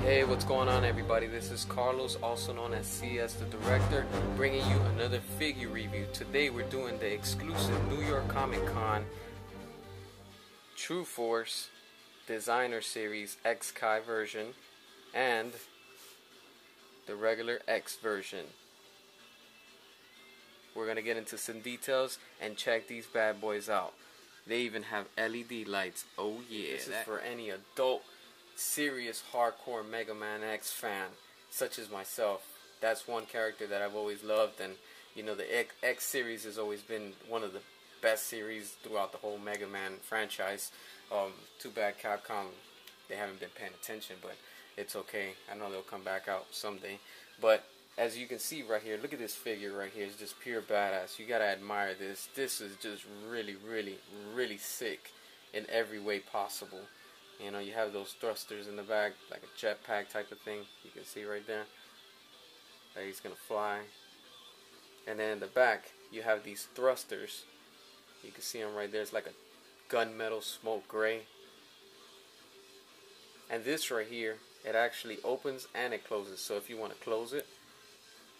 Hey, what's going on, everybody? This is Carlos, also known as CS the Director, bringing you another figure review. Today we're doing the exclusive New York Comic Con Truforce Designer Series X-Kai version and the regular X version. We're going to get into some details and check these bad boys out. They even have LED lights. Oh yeah. This is for any adult, serious, hardcore Megaman X fan, such as myself. That's one character that I've always loved, and you know, the X series has always been one of the best series throughout the whole Megaman franchise. Too bad Capcom, they haven't been paying attention, but it's okay. I know they'll come back out someday. But as you can see right here, look at this figure right here. It's just pure badass. You gotta admire this. This is just really, really, really sick in every way possible. You know, you have those thrusters in the back, like a jetpack type of thing. You can see right there that he's gonna fly. And then in the back, you have these thrusters. You can see them right there. It's like a gunmetal smoke gray. And this right here, it actually opens and it closes. So if you want to close it.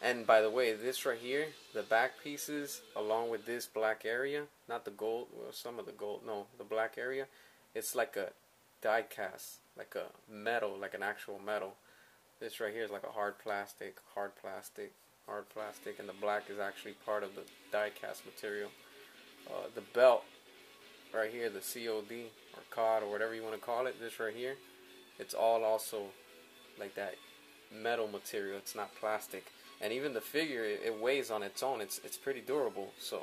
And by the way, this right here, the back pieces, along with this black area, not the gold, well, some of the gold, no, the black area, it's like a die cast, like a metal, like an actual metal. This right here is like a hard plastic, and the black is actually part of the die cast material. The belt right here, the COD or COD or whatever you want to call it, this right here, it's all also like that metal material. It's not plastic. And even the figure, it weighs on its own. It's pretty durable. So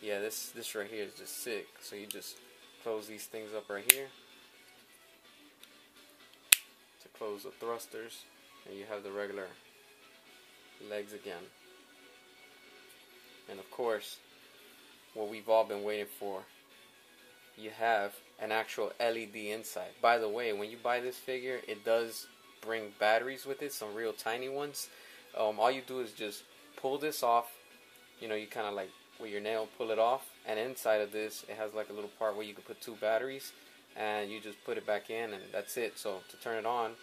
yeah, this right here is just sick. So you just close these things up right here to close the thrusters, and you have the regular legs again. And of course, what we've all been waiting for, you have an actual LED inside. By the way, when you buy this figure, it does bring batteries with it, some real tiny ones. All you do is just pull this off. You know, you kind of like with your nail pull it off, and inside of this it has like a little part where you can put two batteries, and you just put it back in, and that's it. So to turn it on,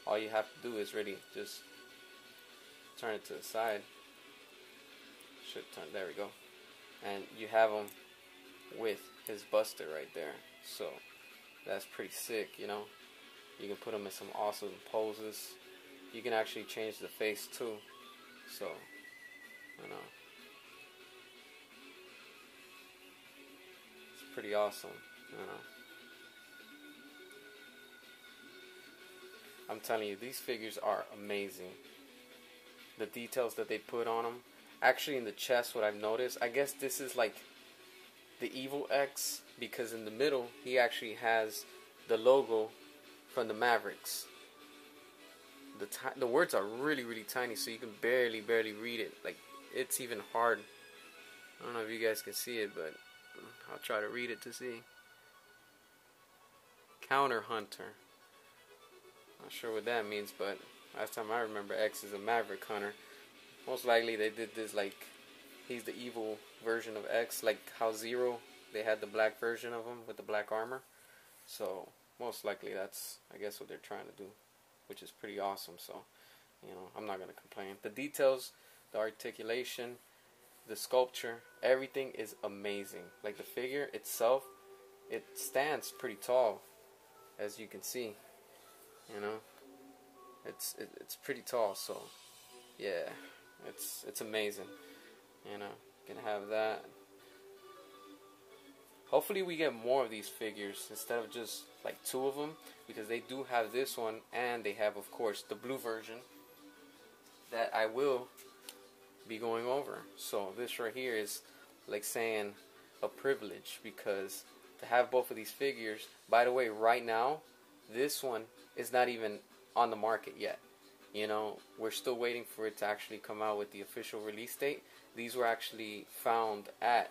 all you have to do is really just turn it to the side. Should turn, there we go. And you have him with his buster right there. So that's pretty sick, you know. You can put him in some awesome poses. You can actually change the face too. So, you know, it's pretty awesome, you know. I'm telling you, these figures are amazing. The details that they put on them. Actually, in the chest, what I've noticed, I guess this is like the evil X, because in the middle, he actually has the logo from the Mavericks. The words are really, really tiny, so you can barely read it. Like, it's even hard. I don't know if you guys can see it, but I'll try to read it to see. Counter Hunter. Not sure what that means, but last time I remember, X is a Maverick Hunter. Most likely they did this like he's the evil version of X, like how Zero, they had the black version of him with the black armor. So most likely that's, I guess, what they're trying to do, which is pretty awesome. So, you know, I'm not going to complain. The details, the articulation, the sculpture, everything is amazing. Like the figure itself, it stands pretty tall, as you can see. You know, it's pretty tall. So yeah, it's amazing. You know, you can have that. Hopefully we get more of these figures instead of just like two of them, because they do have this one, and they have, of course, the blue version that I will be going over. So this right here is like saying a privilege, because to have both of these figures, by the way, right now this one is not even on the market yet. You know, we're still waiting for it to actually come out with the official release date. These were actually found at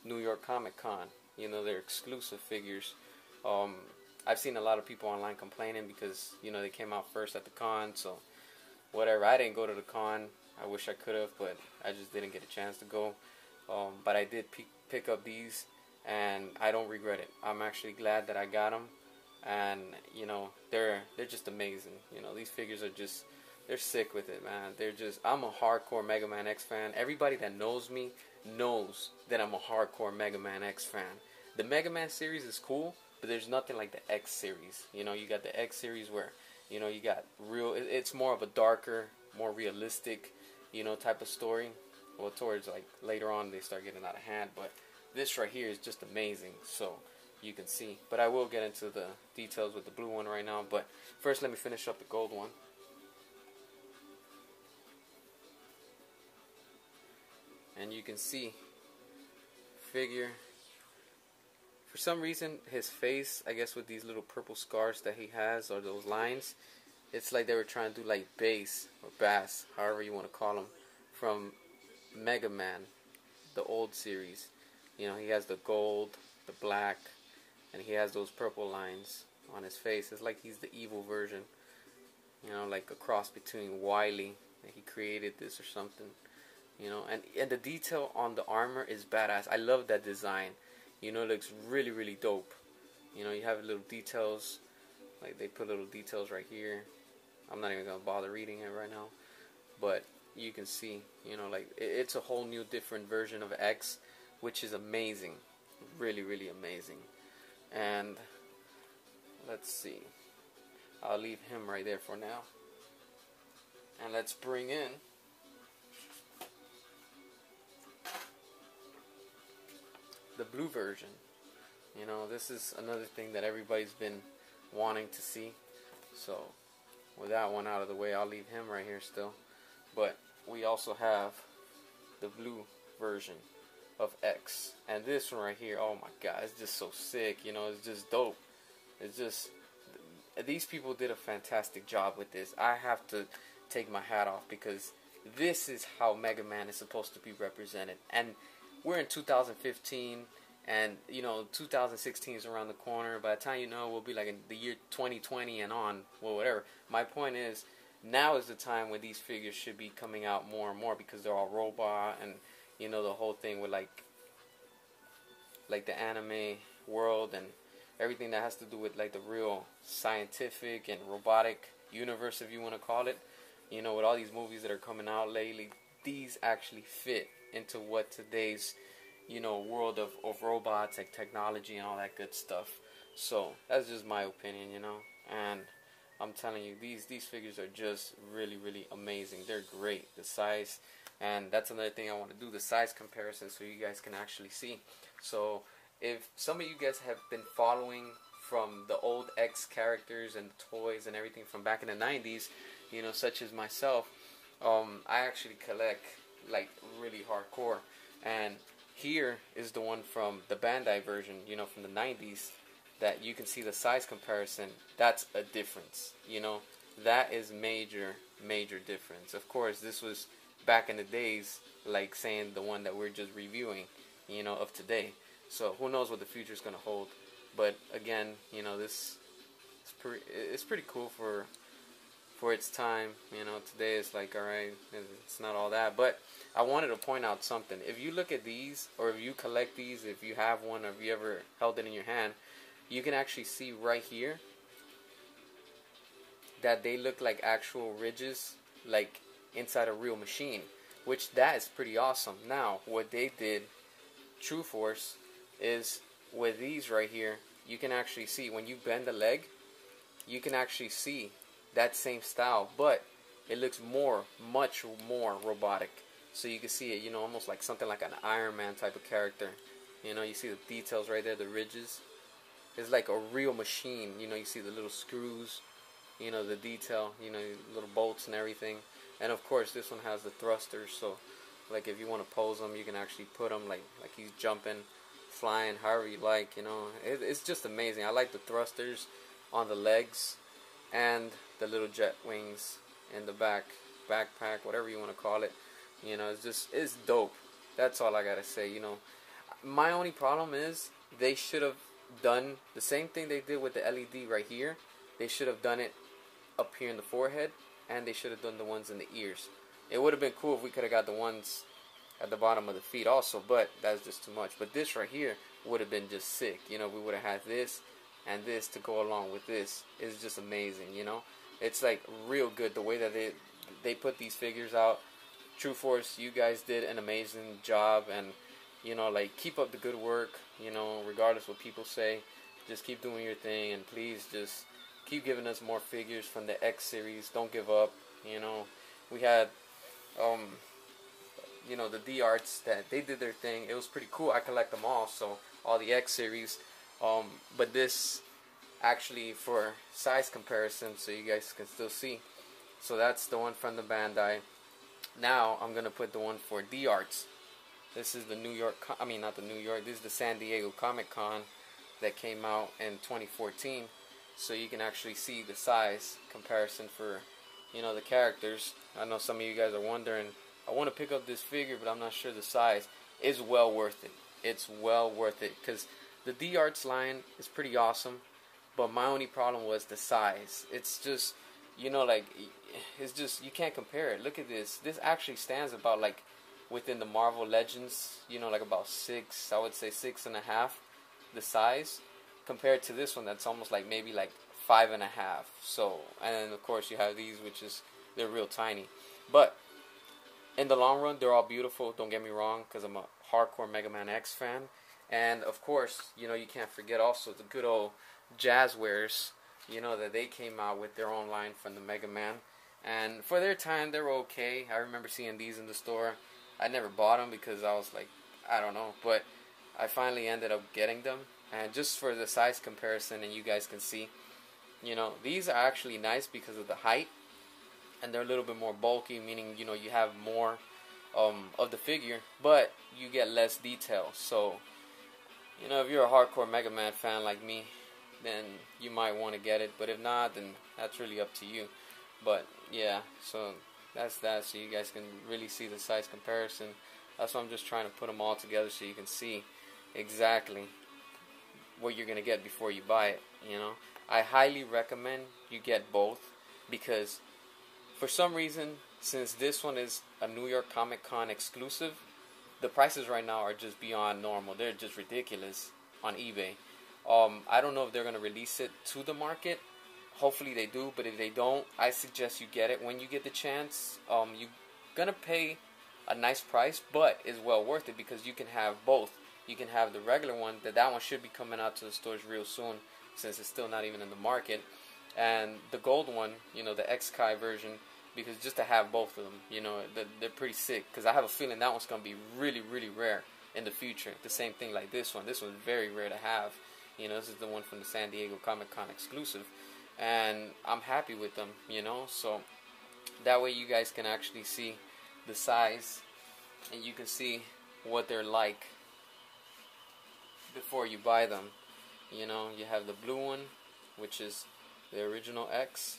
New York Comic Con. You know, they're exclusive figures. I've seen a lot of people online complaining because, you know, they came out first at the con, so whatever. I didn't go to the con. I wish I could have, but I just didn't get a chance to go. But I did pick up these, and I don't regret it. I'm actually glad that I got them. and you know they're just amazing. You know, these figures are just, they're sick with it, man. They're just, I'm a hardcore Megaman X fan. Everybody that knows me knows that I'm a hardcore Megaman X fan. The Megaman series is cool, but there's nothing like the X series. You know, you got the X series where, you know, you got real, it's more of a darker, more realistic, you know, type of story. Well, towards like later on they start getting out of hand, but this right here is just amazing. So you can see, but I will get into the details with the blue one right now. But first, let me finish up the gold one. And you can see figure, for some reason his face, I guess with these little purple scars that he has, or those lines, it's like they were trying to do like bass or bass, however you want to call them, from Megaman, the old series. You know, he has the gold, the black, and he has those purple lines on his face. It's like he's the evil version, you know, like a cross between Wily, that he created this or something. You know, and the detail on the armor is badass. I love that design. You know, it looks really, really dope. You know, you have little details, like they put little details right here. I'm not even going to bother reading it right now. But you can see, you know, like it's a whole new different version of X, which is amazing. Really, really amazing. And let's see. I'll leave him right there for now. And let's bring in the blue version. You know, this is another thing that everybody's been wanting to see. So with that one out of the way, I'll leave him right here still. But we also have the blue version of X, and this one right here, oh my god, it's just so sick. You know, it's just dope. It's just, these people did a fantastic job with this. I have to take my hat off, because this is how Mega Man is supposed to be represented. And we're in 2015, and you know 2016 is around the corner. By the time you know, we'll be like in the year 2020 and on. Well, whatever. My point is, now is the time when these figures should be coming out more and more, because they're all robot, and you know the whole thing with like the anime world and everything that has to do with like the real scientific and robotic universe, if you want to call it. You know, with all these movies that are coming out lately, these actually fit into what today's, you know, world of robots and technology and all that good stuff. So that's just my opinion, you know. And I'm telling you, these figures are just really, really amazing. They're great. The size, and that's another thing I want to do, the size comparison, so you guys can actually see. So if some of you guys have been following from the old X characters and toys and everything from back in the 90s, you know, such as myself, I actually collect like really hardcore. And here is the one from the Bandai version, you know, from the 90s, that you can see the size comparison. That's a difference, you know. That is major difference. Of course, this was back in the days, like saying the one that we're just reviewing, you know, of today. So who knows what the future is going to hold. But again, you know, this it's pretty cool for its time. You know, today it's like, alright, it's not all that. But I wanted to point out something. If you look at these, or if you collect these, if you have one, or if you ever held it in your hand, you can actually see right here that they look like actual ridges, like inside a real machine, which that is pretty awesome. Now, what they did, Truforce, is with these right here, you can actually see when you bend the leg, you can actually see that same style, but it looks much more robotic. So you can see it, you know, almost like something like an Iron Man type of character. You know, you see the details right there, the ridges. It's like a real machine. You know, you see the little screws, you know, the detail, you know, little bolts and everything. And of course, this one has the thrusters. So, like, if you want to pose them, you can actually put them like he's jumping, flying, however you like. You know, it's just amazing. I like the thrusters on the legs and the little jet wings in the backpack, whatever you want to call it. You know, it's dope. That's all I gotta say. You know, my only problem is they should have done the same thing they did with the LED right here. They should have done it up here in the forehead, and they should have done the ones in the ears. It would have been cool if we could have got the ones at the bottom of the feet also, but that's just too much. But this right here would have been just sick. You know, we would have had this and this to go along with this is just amazing. You know, it's like real good the way that they put these figures out. Truforce, you guys did an amazing job, and you know, like, keep up the good work. You know, regardless what people say, just keep doing your thing, and please just keep giving us more figures from the X series. Don't give up. You know, we had you know, the D Arts that they did their thing. It was pretty cool. I collect them all, so all the X series. But this actually for size comparison, so you guys can still see. So that's the one from the Bandai. Now I'm gonna put the one for D Arts. This is the New York. I mean, not the New York. This is the San Diego Comic Con that came out in 2014. So you can actually see the size comparison for, you know, the characters. I know some of you guys are wondering, I want to pick up this figure, but I'm not sure the size. It's well worth it. It's well worth it, because the D Arts line is pretty awesome, but my only problem was the size. It's just, you know, like, it's just, you can't compare it. Look at this. This actually stands about, like, within the Marvel Legends, you know, like about 6, I would say 6.5, the size, compared to this one that's almost like maybe like 5.5. So, and then of course you have these, which is, they're real tiny. But in the long run, they're all beautiful, don't get me wrong, because I'm a hardcore Megaman X fan. And of course, you know, you can't forget also the good old Jazzwares, you know, that they came out with their own line from the Megaman. And for their time, they were okay. I remember seeing these in the store. I never bought them because I was like, I don't know. But I finally ended up getting them. And just for the size comparison, and you guys can see, you know, these are actually nice because of the height. And they're a little bit more bulky, meaning, you know, you have more of the figure, but you get less detail. So, you know, if you're a hardcore Mega Man fan like me, then you might want to get it. But if not, then that's really up to you. But yeah, so that's that. So you guys can really see the size comparison. That's why I'm just trying to put them all together so you can see exactly what you're going to get before you buy it. You know, I highly recommend you get both, because for some reason, since this one is a New York Comic Con exclusive, the prices right now are just beyond normal. They're just ridiculous on eBay. I don't know if they're going to release it to the market. Hopefully they do, but if they don't, I suggest you get it when you get the chance. You're going to pay a nice price, but it's well worth it, because you can have both. You can have the regular one, that one should be coming out to the stores real soon, since it's still not even in the market. And the gold one, you know, the Nycc version, because just to have both of them, you know, they're pretty sick. Because I have a feeling that one's going to be really, really rare in the future. The same thing like this one. This one's very rare to have. You know, this is the one from the San Diego Comic Con exclusive. And I'm happy with them, you know. So that way you guys can actually see the size, and you can see what they're like before you buy them. You know, you have the blue one, which is the original X,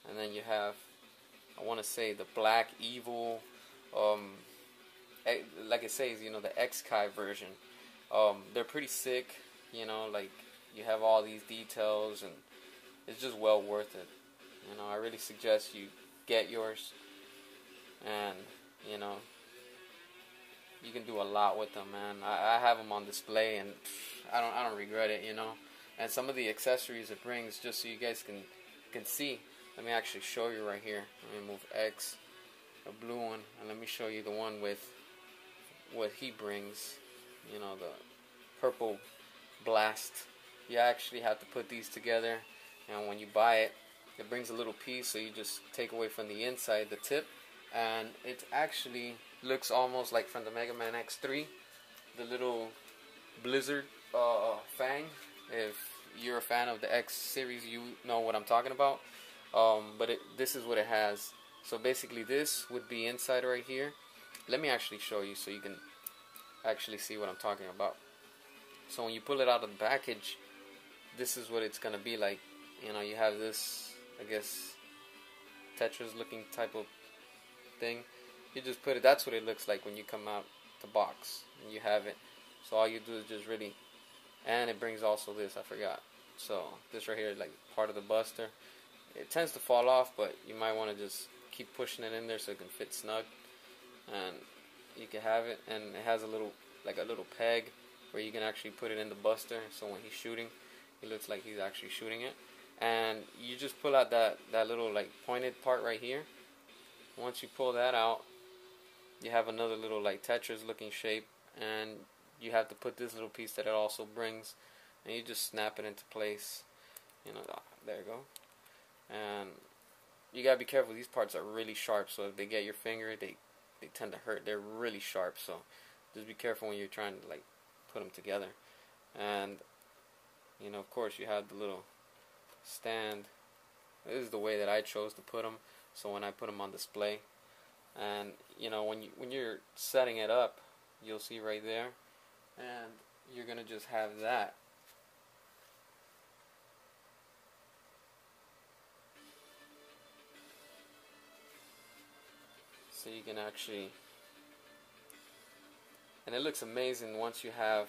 and then you have, I want to say, the Black Evil, like it says, you know, the Nycc version. They're pretty sick, you know, like, you have all these details, and it's just well worth it. You know, I really suggest you get yours, and, you know, you can do a lot with them, man. I have them on display, and I don't regret it, you know. And some of the accessories it brings, just so you guys can see. Let me actually show you right here. Let me move X, a blue one, and let me show you the one with what he brings. You know, the purple blast. You actually have to put these together, and when you buy it, it brings a little piece, so you just take away from the inside, the tip, and it actually looks almost like from the Mega Man X3, the little blizzard fang. If you're a fan of the X series, you know what I'm talking about. But this is what it has. So basically this would be inside right here. Let me actually show you so you can actually see what I'm talking about. So when you pull it out of the package, this is what it's going to be like. You know, you have this, I guess, Tetris looking type of thing. You just put it, that's what it looks like when you come out the box and you have it. So all you do is just really, and it brings also this, I forgot. So this right here is like part of the buster. It tends to fall off, but you might want to just keep pushing it in there so it can fit snug, and you can have it. And it has a little, like a little peg where you can actually put it in the buster, so when he's shooting, He looks like he's actually shooting it. And you just pull out that little like pointed part right here. Once you pull that out, you have another little like Tetris looking shape, and you have to put this little piece that it also brings, and you just snap it into place. You know, there you go. And you gotta be careful. These parts are really sharp, so if they get your finger, they tend to hurt. They're really sharp, so just be careful when you're trying to like put them together. And you know, of course, you have the little stand. This is the way that I chose to put them. So when I put them on display, and you know, when you're setting it up, you'll see right there, and you're gonna just have that. So you can actually, and it looks amazing once you have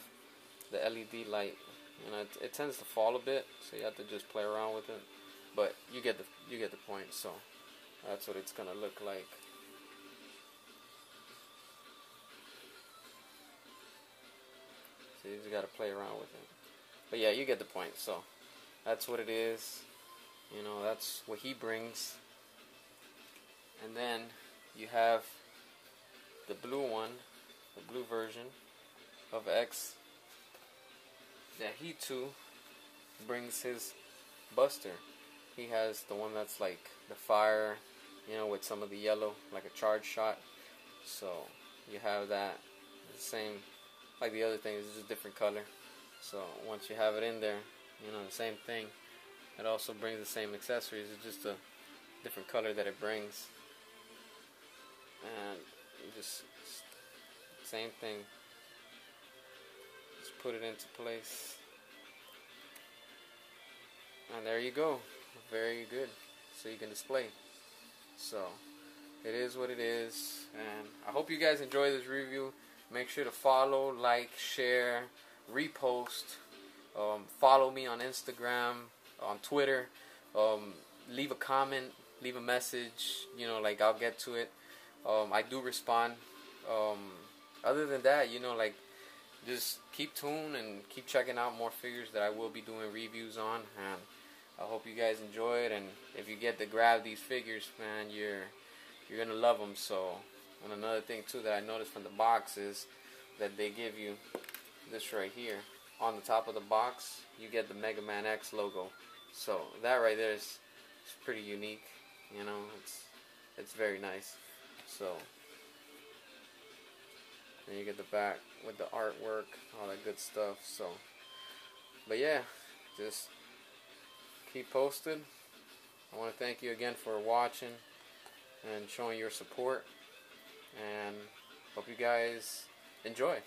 the LED light. You know, it tends to fall a bit, so you have to just play around with it. But you get the point. So that's what it's gonna look like. So you just gotta play around with it. But yeah, you get the point. So that's what it is. You know, that's what he brings. And then you have the blue one, the blue version of X, that he too brings his Buster. He has the one that's like the fire, you know, with some of the yellow, like a charge shot. So you have that, the same like the other thing, it's just a different color. So once you have it in there, you know, the same thing. It also brings the same accessories, it's just a different color that it brings. And you just, same thing, just put it into place, and there you go. Very good. So you can display. So it is what it is, and I hope you guys enjoy this review. Make sure to follow, like, share, repost, follow me on Instagram, on Twitter, leave a comment, leave a message, you know, like I'll get to it. I do respond. Other than that, you know, like, just keep tuned and keep checking out more figures that I will be doing reviews on, and I hope you guys enjoy it. And if you get to grab these figures, man, you're gonna love them. So, and another thing too that I noticed from the box is that they give you this right here on the top of the box. You get the Megaman X logo. So that right there is pretty unique. You know, it's very nice. So, and you get the back with the artwork, all that good stuff. So, but yeah, just keep posted. I want to thank you again for watching and showing your support, and hope you guys enjoy.